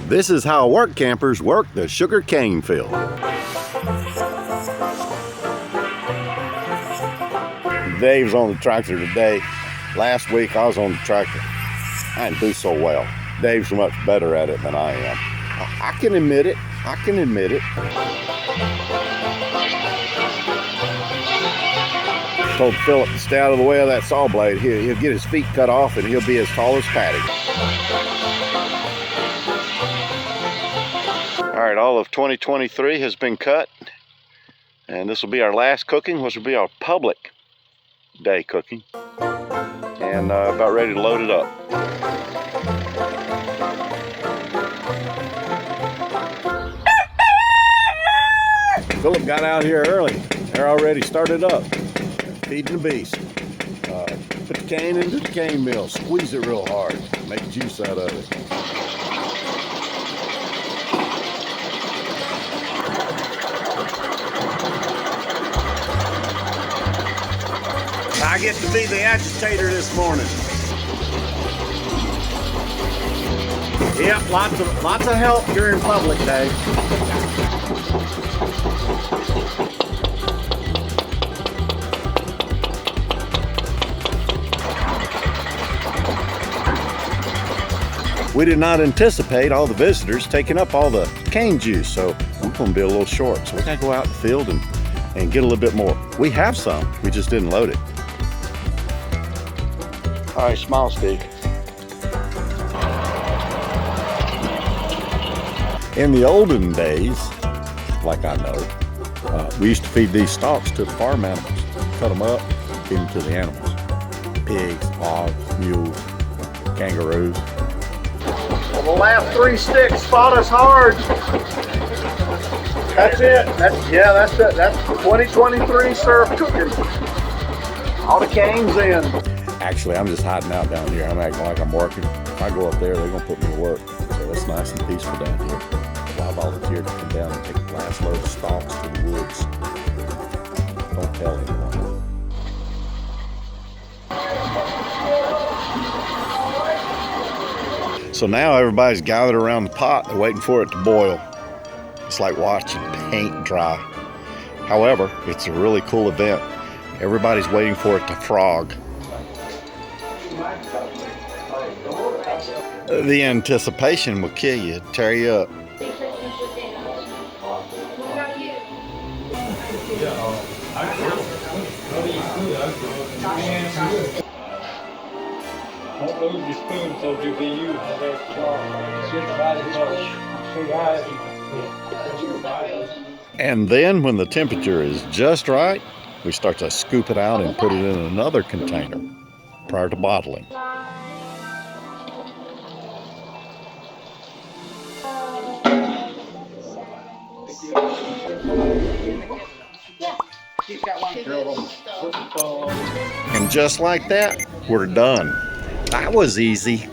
This is how work campers work the sugar cane field. Dave's on the tractor today. Last week I was on the tractor. I didn't do so well. Dave's much better at it than I am. I can admit it. I can admit it. Told Philip to stay out of the way of that saw blade. He'll get his feet cut off and he'll be as tall as Patty. All right, all of 2023 has been cut. And this will be our last cooking, which will be our public day cooking. And about ready to load it up. Philip got out here early. They're already started up. Feeding the beast. Put the cane into the cane mill. Squeeze it real hard. Make juice out of it. I get to be the agitator this morning. Yep, lots of help during public day. We did not anticipate all the visitors taking up all the cane juice, so I'm going to be a little short. So we got to go out in the field and get a little bit more. We have some, we just didn't load it. All right, smile, Steve. In the olden days, like I know, we used to feed these stalks to the farm animals. Cut them up, feed them to the animals. Pigs, hogs, mules, kangaroos. The last 3 sticks fought us hard. That's it. That's 2023 surf cooking. All the canes in. Actually, I'm just hiding out down here. I'm acting like I'm working. If I go up there, they're gonna put me to work. So it's nice and peaceful down here. So I volunteered to come down and take a last load of stalks to the woods. Don't tell anyone. So now everybody's gathered around the pot. They're waiting for it to boil. It's like watching paint dry. However, it's a really cool event. Everybody's waiting for it to frog. The anticipation will kill you, tear you up. Don't lose your spoon so you can use it. And then when the temperature is just right, we start to scoop it out and put it in another container prior to bottling. And just like that, we're done. That was easy.